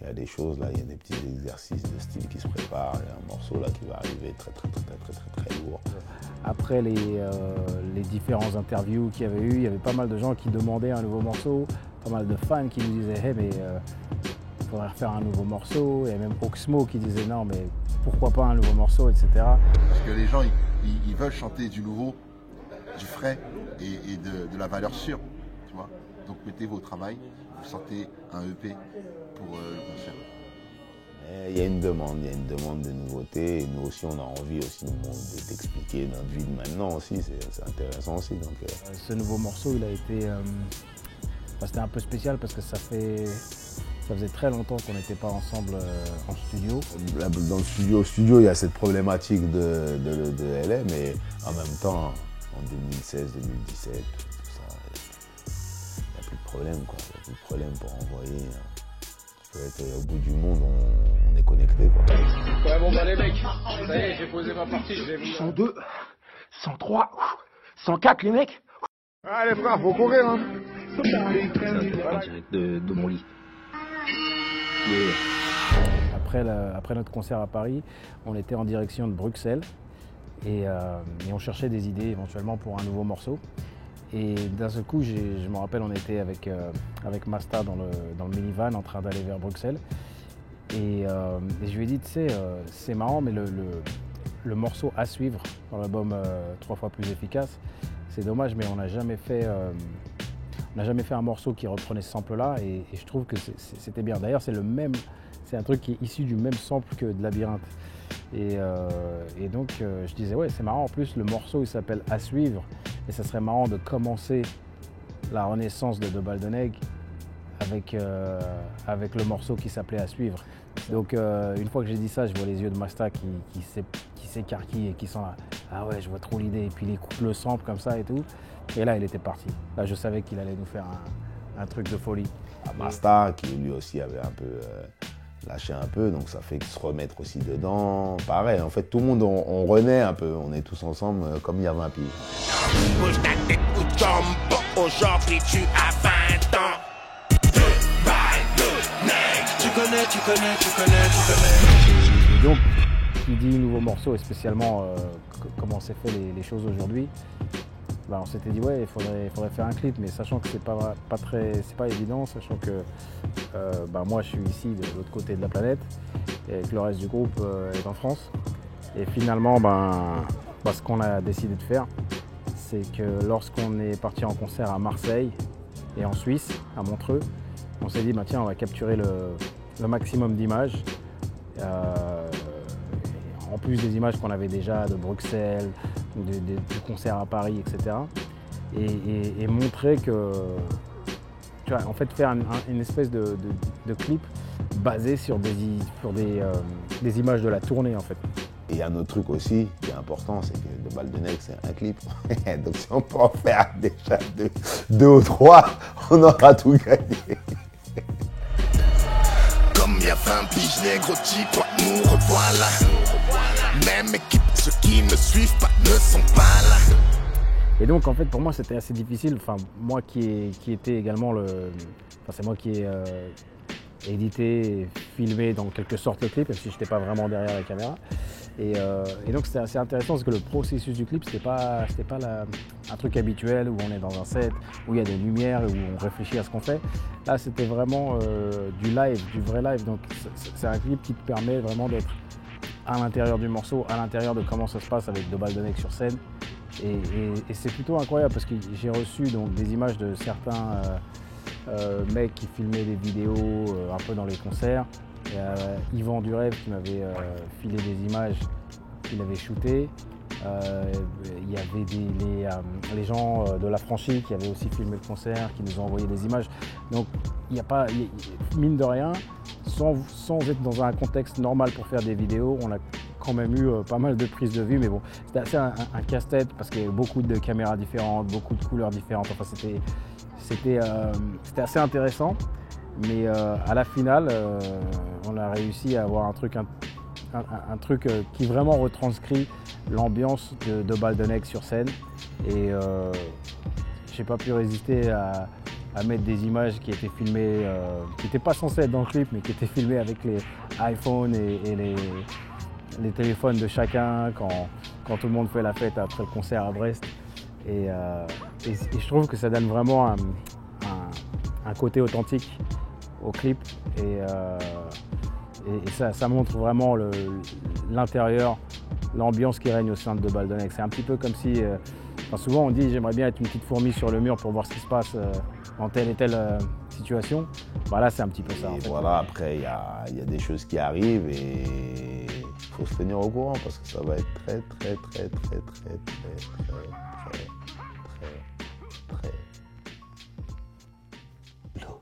il y a des choses là, il y a des petits exercices de style qui se préparent. Il y a un morceau là qui va arriver très lourd. Après les différentes interviews qu'il y avait eu, il y avait pas mal de gens qui demandaient un nouveau morceau, pas mal de fans qui nous disaient hey, mais il faudrait refaire un nouveau morceau. Et même Oxmo qui disait non mais pourquoi pas un nouveau morceau, etc. Parce que les gens ils veulent chanter du nouveau, du frais et de la valeur sûre, tu vois. Donc mettez-vous au travail, vous sortez un EP pour le concert. Il y a une demande de nouveauté. Et nous aussi, on a envie aussi de t'expliquer notre vie de maintenant aussi. C'est intéressant aussi. Donc, Ce nouveau morceau, il a été, c'était un peu spécial parce que ça faisait très longtemps qu'on n'était pas ensemble en studio. Dans le studio, il y a cette problématique de LM, mais en même temps, en 2016, 2017, tout ça, il n'y a plus de problème, quoi. Il n'y a plus de problème pour envoyer. Tu peux être au bout du monde, on est connecté, quoi. Ouais, bon, bah les mecs, ça y est, j'ai posé ma partie, je vais vous... 102, 103, 104 les mecs. Allez frère, faut courir hein. En direct de mon lit. Yeah. Après notre concert à Paris, on était en direction de Bruxelles et on cherchait des idées éventuellement pour un nouveau morceau. Et d'un seul coup, je me rappelle, on était avec Masta dans le minivan en train d'aller vers Bruxelles. Et je lui ai dit, tu sais, c'est marrant, mais le morceau à suivre dans l'album 3 fois plus efficace, c'est dommage, mais on n'a jamais fait un morceau qui reprenait ce sample-là et je trouve que c'était bien. D'ailleurs, c'est un truc qui est issu du même sample que de Labyrinthe. Et donc, je disais, ouais, c'est marrant. En plus, le morceau, il s'appelle À suivre. Et ça serait marrant de commencer la renaissance de Baldeneg avec le morceau qui s'appelait À suivre. Donc, une fois que j'ai dit ça, je vois les yeux de Masta qui s'écarquillent et qui sont là. Ah ouais, je vois trop l'idée. Et puis, il écoute le sample comme ça et tout. Et là, il était parti. Là, je savais qu'il allait nous faire un truc de folie. Masta, qui lui aussi avait un peu lâché un peu, donc ça fait se remettre aussi dedans. Pareil, en fait, tout le monde, on renaît un peu. On est tous ensemble comme il y a 20 piges. Bouge ta tête ou tombe, aujourd'hui tu as 20 ans. Tu connais. Et donc, qui dit nouveau morceau et spécialement comment s'est fait les choses aujourd'hui, bah, on s'était dit ouais, il faudrait faire un clip, mais sachant que c'est pas évident, sachant que moi je suis ici de l'autre côté de la planète et que le reste du groupe est en France. Et finalement, ce qu'on a décidé de faire, c'est que lorsqu'on est parti en concert à Marseille et en Suisse, à Montreux, on s'est dit tiens, on va capturer le maximum d'images. En plus des images qu'on avait déjà de Bruxelles, du concert à Paris, etc. Et montrer que, tu vois, en fait faire une espèce de clip basé sur des images de la tournée en fait. Et il y a un autre truc aussi qui est important, c'est que de Baldeneg, c'est un clip. Donc si on peut en faire déjà deux ou trois, on aura tout gagné. Comme il y a 20 piges négro, toi nous revoilà. Même équipe, ceux qui ne suivent pas ne sont pas là. Et donc en fait pour moi c'était assez difficile, moi qui était également c'est moi qui ai édité et filmé dans quelque sorte le clip, même si je n'étais pas vraiment derrière la caméra. Et donc c'était assez intéressant parce que le processus du clip c'était pas un truc habituel où on est dans un set, où il y a des lumières, où on réfléchit à ce qu'on fait. Là c'était vraiment du live, du vrai live, donc c'est un clip qui te permet vraiment d'être à l'intérieur du morceau, à l'intérieur de comment ça se passe avec de Baldeneg sur scène. Et c'est plutôt incroyable parce que j'ai reçu donc, des images de certains mecs qui filmaient des vidéos un peu dans les concerts. Yvan Durève qui m'avait filé des images qu'il avait shootées. Il y avait les gens de La Franchie qui avaient aussi filmé le concert, qui nous ont envoyé des images. Donc il n'y a pas, mine de rien, sans être dans un contexte normal pour faire des vidéos, on a quand même eu pas mal de prises de vue, mais bon, c'était assez un casse-tête parce qu'il y avait beaucoup de caméras différentes, beaucoup de couleurs différentes. Enfin, c'était assez intéressant, mais à la finale, on a réussi à avoir un truc qui vraiment retranscrit l'ambiance de Baldeneg sur scène. Et j'ai pas pu résister à mettre des images qui étaient filmées, qui n'étaient pas censées être dans le clip, mais qui étaient filmées avec les iPhones et les téléphones de chacun quand tout le monde fait la fête après le concert à Brest. Et je trouve que ça donne vraiment un côté authentique au clip. Et ça montre vraiment l'intérieur, l'ambiance qui règne au sein de Baldonnec. C'est un petit peu comme si, souvent on dit j'aimerais bien être une petite fourmi sur le mur pour voir ce qui se passe dans telle et telle situation. Bah là c'est un petit peu ça. Et en fait. voilà, après il y a des choses qui arrivent et il faut se tenir au courant parce que ça va être très lourd.